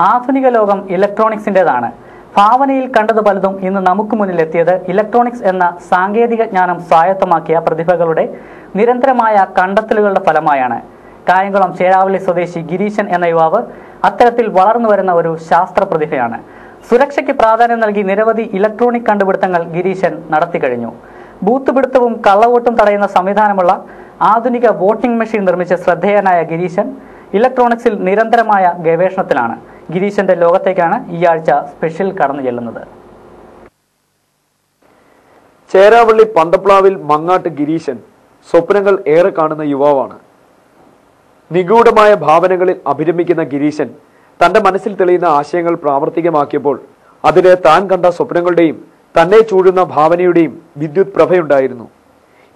ആധുനിക ലോകം ഇലക്ട്രോണിക്സിൻ്റെതാണ്. ഭാവനയിൽ കണ്ടത് പലതും ഇന്ന് നമുക്ക് മുന്നിലെത്തിയത് ഇലക്ട്രോണിക്സ് എന്ന സാങ്കേതിക ജ്ഞാനം സ്വായത്തമാക്കിയ പ്രതിഭകളുടെ നിരന്തരമായ കണ്ടെത്തലുകളുടെ ഫലമായാണ്. കായംകുളം ചേരാവള്ളി സ്വദേശി ഗിരീശൻ എന്ന യുവാവ് അത്തരത്തിൽ വളർന്നു വരുന്ന ഒരു ശാസ്ത്ര പ്രതിഭയാണ്. സുരക്ഷയ്ക്ക് പ്രാധാന്യം നൽകി നിരവധി ഇലക്ട്രോണിക് കണ്ടുപിടുത്തങ്ങൾ ഗിരീശൻ നടത്തിക്കഴിഞ്ഞു. ബൂത്ത് പിടുത്തവും കള്ളവോട്ടും തടയുന്ന സംവിധാനമുള്ള ആധുനിക വോട്ടിംഗ് മെഷീൻ നിർമ്മിച്ച ശ്രദ്ധേയനായ ഗിരീശൻ ഇലക്ട്രോണിക്സിൽ നിരന്തരമായ ഗവേഷണത്തിലാണ്. ഗിരീശന്റെ ലോകത്തേക്കാണ് ഈ ആഴ്ച സ്പെഷ്യൽ കടന്നു ചെല്ലുന്നത്. ചേരാവള്ളി പന്തപ്ലാവിൽ മങ്ങാട്ട് ഗിരീശൻ സ്വപ്നങ്ങൾ ഏറെ കാണുന്ന യുവാവാണ്. നിഗൂഢമായ ഭാവനകളിൽ അഭിരമിക്കുന്ന ഗിരീശൻ തന്റെ മനസ്സിൽ തെളിയുന്ന ആശയങ്ങൾ പ്രാവർത്തികമാക്കിയപ്പോൾ അതിന് താൻ കണ്ട സ്വപ്നങ്ങളുടെയും തന്നെ ചൂടുന്ന ഭാവനയുടെയും വിദ്യുത് പ്രഭയുണ്ടായിരുന്നു.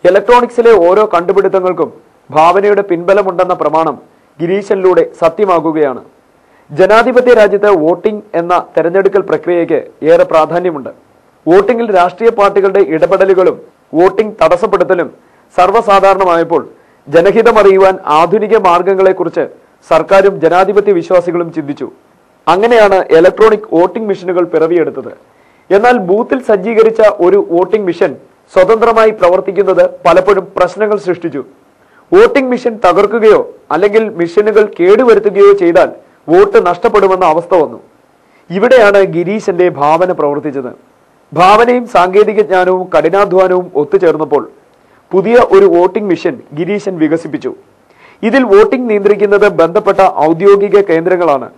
ഇലക്ട്രോണിക്സിലെ ഓരോ കണ്ടുപിടുത്തങ്ങൾക്കും ഭാവനയുടെ പിൻബലമുണ്ടെന്ന പ്രമാണം ഗിരീശനിലൂടെ സത്യമാകുകയാണ്. ജനാധിപത്യ രാജ്യത്ത് വോട്ടിംഗ് എന്ന തെരഞ്ഞെടുക്കൽ പ്രക്രിയയ്ക്ക് ഏറെ പ്രാധാന്യമുണ്ട്. വോട്ടിംഗിൽ രാഷ്ട്രീയ പാർട്ടികളുടെ ഇടപെടലുകളും വോട്ടിംഗ് തടസ്സപ്പെടുത്തലും സർവ്വസാധാരണമായപ്പോൾ ജനഹിതമറിയുവാൻ ആധുനിക മാർഗങ്ങളെക്കുറിച്ച് സർക്കാരും ജനാധിപത്യ വിശ്വാസികളും ചിന്തിച്ചു. അങ്ങനെയാണ് ഇലക്ട്രോണിക് വോട്ടിംഗ് മെഷീനുകൾ പിറവിയെടുത്തത്. എന്നാൽ ബൂത്തിൽ സജ്ജീകരിച്ച ഒരു വോട്ടിംഗ് മെഷീൻ സ്വതന്ത്രമായി പ്രവർത്തിക്കുന്നത് പലപ്പോഴും പ്രശ്നങ്ങൾ സൃഷ്ടിച്ചു. വോട്ടിംഗ് മെഷീൻ തകർക്കുകയോ അല്ലെങ്കിൽ മെഷീനുകൾ കേടുവരുത്തുകയോ ചെയ്താൽ വോട്ട് നഷ്ടപ്പെടുമെന്ന അവസ്ഥ വന്നു. ഇവിടെയാണ് ഗിരീശന്റെ ഭാവന പ്രവർത്തിച്ചത്. ഭാവനയും സാങ്കേതിക ജ്ഞാനവും കഠിനാധ്വാനവും ഒത്തുചേർന്നപ്പോൾ പുതിയ ഒരു വോട്ടിംഗ് മെഷീൻ ഗിരീശൻ വികസിപ്പിച്ചു. ഇതിൽ വോട്ടിംഗ് നിയന്ത്രിക്കുന്നത് ബന്ധപ്പെട്ട ഔദ്യോഗിക കേന്ദ്രങ്ങളാണ്.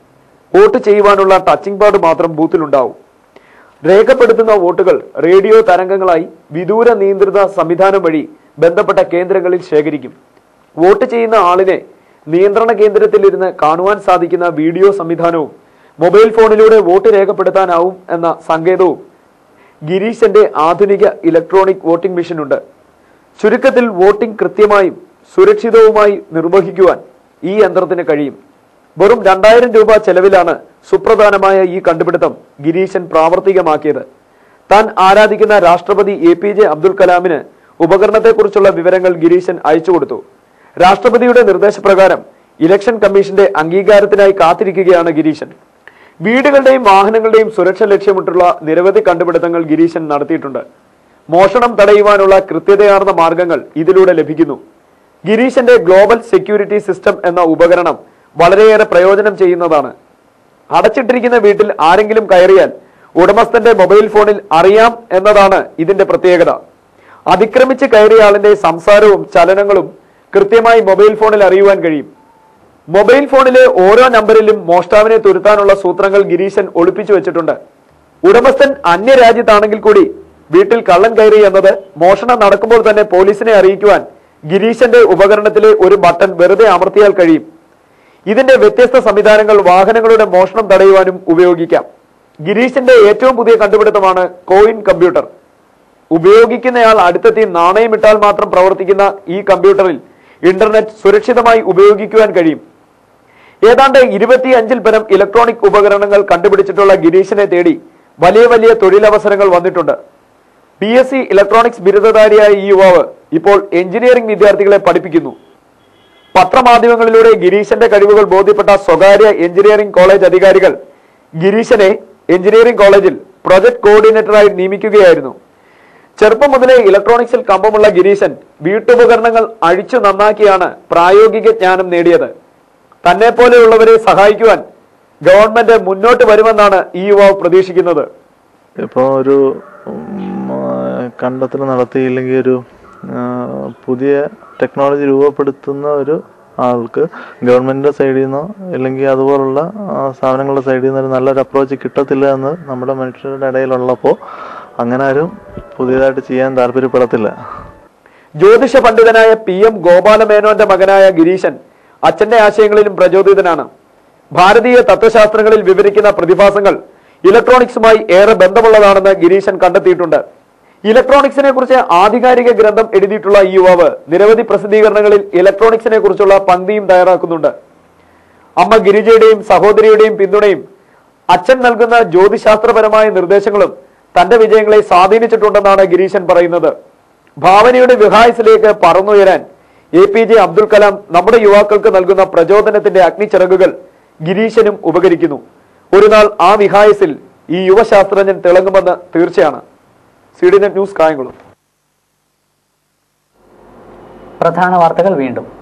വോട്ട് ചെയ്യുവാനുള്ള ടച്ചിംഗ് പാഡ് മാത്രം ബൂത്തിലുണ്ടാവും. രേഖപ്പെടുത്തുന്ന വോട്ടുകൾ റേഡിയോ തരംഗങ്ങളായി വിദൂര നിയന്ത്രിത സംവിധാനം വഴി ബന്ധപ്പെട്ട കേന്ദ്രങ്ങളിൽ ശേഖരിക്കും. വോട്ട് ചെയ്യുന്ന ആളിനെ നിയന്ത്രണ കേന്ദ്രത്തിലിരുന്ന് കാണുവാൻ സാധിക്കുന്ന വീഡിയോ സംവിധാനവും മൊബൈൽ ഫോണിലൂടെ വോട്ട് രേഖപ്പെടുത്താനാവും എന്ന സങ്കേതവും ഗിരീശന്റെ ആധുനിക ഇലക്ട്രോണിക് വോട്ടിംഗ് മെഷീനുണ്ട്. ചുരുക്കത്തിൽ വോട്ടിംഗ് കൃത്യമായും സുരക്ഷിതവുമായി നിർവഹിക്കുവാൻ ഈ യന്ത്രത്തിന് കഴിയും. വെറും 2000 രൂപ ചെലവിലാണ് സുപ്രധാനമായ ഈ കണ്ടുപിടുത്തം ഗിരീശൻ പ്രാവർത്തികമാക്കിയത്. താൻ ആരാധിക്കുന്ന രാഷ്ട്രപതി APJ അബ്ദുൽ കലാമിന് ഉപകരണത്തെക്കുറിച്ചുള്ള വിവരങ്ങൾ ഗിരീശൻ അയച്ചുകൊടുത്തു. രാഷ്ട്രപതിയുടെ നിർദ്ദേശപ്രകാരം ഇലക്ഷൻ കമ്മീഷന്റെ അംഗീകാരത്തിനായി കാത്തിരിക്കുകയാണ് ഗിരീശൻ. വീടുകളുടെയും വാഹനങ്ങളുടെയും സുരക്ഷ ലക്ഷ്യമിട്ടുള്ള നിരവധി കണ്ടുപിടുത്തങ്ങൾ ഗിരീശൻ നടത്തിയിട്ടുണ്ട്. മോഷണം തടയുവാനുള്ള കൃത്യതയാർന്ന മാർഗങ്ങൾ ഇതിലൂടെ ലഭിക്കുന്നു. ഗിരീശന്റെ ഗ്ലോബൽ സെക്യൂരിറ്റി സിസ്റ്റം എന്ന ഉപകരണം വളരെയേറെ പ്രയോജനം ചെയ്യുന്നതാണ്. അടച്ചിട്ടിരിക്കുന്ന വീട്ടിൽ ആരെങ്കിലും കയറിയാൽ ഉടമസ്ഥന്റെ മൊബൈൽ ഫോണിൽ അറിയാം എന്നതാണ് ഇതിന്റെ പ്രത്യേകത. അതിക്രമിച്ച് കയറിയ ആളിന്റെ സംസാരവും ചലനങ്ങളും കൃത്യമായി മൊബൈൽ ഫോണിൽ അറിയുവാൻ കഴിയും. മൊബൈൽ ഫോണിലെ ഓരോ നമ്പറിലും മോഷ്ടാവിനെ തുരുത്താനുള്ള സൂത്രങ്ങൾ ഗിരീശൻ ഒളിപ്പിച്ചു വെച്ചിട്ടുണ്ട്. ഉടമസ്ഥൻ അന്യരാജ്യത്താണെങ്കിൽ കൂടി വീട്ടിൽ കള്ളൻ കയറി എന്നത് മോഷണം നടക്കുമ്പോൾ തന്നെ പോലീസിനെ അറിയിക്കുവാൻ ഗിരീശന്റെ ഉപകരണത്തിലെ ഒരു ബട്ടൺ വെറുതെ അമർത്തിയാൽ കഴിയും. ഇതിന്റെ വ്യത്യസ്ത സംവിധാനങ്ങൾ വാഹനങ്ങളുടെ മോഷണം തടയുവാനും ഉപയോഗിക്കാം. ഗിരീശന്റെ ഏറ്റവും പുതിയ കണ്ടുപിടുത്തമാണ് കോയിൻ കമ്പ്യൂട്ടർ. ഉപയോഗിക്കുന്നയാൾ അടുത്തെത്തി നാണയമിട്ടാൽ മാത്രം പ്രവർത്തിക്കുന്ന ഈ കമ്പ്യൂട്ടറിൽ ഇന്റർനെറ്റ് സുരക്ഷിതമായി ഉപയോഗിക്കുവാൻ കഴിയും. ഏതാണ്ട് 25ൽ പരം ഇലക്ട്രോണിക് ഉപകരണങ്ങൾ കണ്ടുപിടിച്ചിട്ടുള്ള ഗിരീശനെ തേടി വലിയ വലിയ തൊഴിലവസരങ്ങൾ വന്നിട്ടുണ്ട്. BSc ഇലക്ട്രോണിക്സ് ബിരുദധാരിയായ ഈ യുവാവ് ഇപ്പോൾ എഞ്ചിനീയറിംഗ് വിദ്യാർത്ഥികളെ പഠിപ്പിക്കുന്നു. പത്രമാധ്യമങ്ങളിലൂടെ ഗിരീശന്റെ കഴിവുകൾ ബോധ്യപ്പെട്ട സ്വകാര്യ എഞ്ചിനീയറിംഗ് കോളേജ് അധികാരികൾ ഗിരീശനെ എഞ്ചിനീയറിംഗ് കോളേജിൽ പ്രൊജക്ട് കോർഡിനേറ്ററായി നിയമിക്കുകയായിരുന്നു. ചെറുപ്പം മുതലേ ഇലക്ട്രോണിക്സിൽ കമ്പമുള്ള ഗിരീശൻ വീട്ടുപകരണങ്ങൾ അഴിച്ചു നന്നാക്കിയാണ് പ്രായോഗിക ജ്ഞാനം നേടിയത്. തന്നെ പോലെയുള്ളവരെ സഹായിക്കുവാൻ ഗവൺമെന്റ് മുന്നോട്ട് വരുമെന്നാണ് ഈ യുവാവ് പ്രതീക്ഷിക്കുന്നത്. ഇപ്പോൾ ഒരു കണ്ടെത്തൽ നടത്തിയില്ലെങ്കിൽ ഒരു പുതിയ ടെക്നോളജി രൂപപ്പെടുത്തുന്ന ഒരു ആൾക്ക് ഗവൺമെന്റിന്റെ സൈഡിൽ നിന്നോ അല്ലെങ്കിൽ അതുപോലുള്ള സ്ഥാപനങ്ങളുടെ സൈഡിൽ നിന്ന് ഒരു നല്ലൊരു അപ്രോച്ച് കിട്ടത്തില്ല എന്ന് നമ്മുടെ മനുഷ്യരുടെ ഇടയിലുള്ളപ്പോൾ അങ്ങനെ ആരും പുതിയതായിട്ട് ചെയ്യാൻ താല്പര്യപ്പെടത്തില്ല. ജ്യോതിഷ പണ്ഡിതനായ PM ഗോപാലമേനോന്റെ മകനായ ഗിരീശൻ അച്ഛന്റെ ആശയങ്ങളിലും പ്രചോദിതനാണ്. ഭാരതീയ തത്വശാസ്ത്രങ്ങളിൽ വിവരിക്കുന്ന പ്രതിഭാസങ്ങൾ ഇലക്ട്രോണിക്സുമായി ഏറെ ബന്ധമുള്ളതാണെന്ന് ഗിരീശൻ കണ്ടെത്തിയിട്ടുണ്ട്. ഇലക്ട്രോണിക്സിനെ കുറിച്ച് ആധികാരിക ഗ്രന്ഥം എഴുതിയിട്ടുള്ള ഈ യുവാവ് നിരവധി പ്രസിദ്ധീകരണങ്ങളിൽ ഇലക്ട്രോണിക്സിനെ കുറിച്ചുള്ള പങ്ക്തിയും തയ്യാറാക്കുന്നുണ്ട്. അമ്മ ഗിരിജയുടെയും സഹോദരിയുടെയും പിന്തുണയും അച്ഛൻ നൽകുന്ന ജ്യോതിശാസ്ത്രപരമായ നിർദ്ദേശങ്ങളും തന്റെ വിജയങ്ങളെ സ്വാധീനിച്ചിട്ടുണ്ടെന്നാണ് ഗിരീശൻ പറയുന്നത്. ഭാവനയുടെ വിഹായസിലേക്ക് പറന്നുയരാൻ APJ അബ്ദുൽ കലാം നമ്മുടെ യുവാക്കൾക്ക് നൽകുന്ന പ്രചോദനത്തിന്റെ അഗ്നിച്ചിറകുകൾ ഗിരീശനും ഉപകരിക്കുന്നു. ഒരു നാൾ ആ വിഹായസിൽ ഈ യുവശാസ്ത്രജ്ഞൻ തിളങ്ങുമെന്ന് തീർച്ചയാണ്. CDNet news Kayamkulam. പ്രധാന വാർത്തകൾ വീണ്ടും.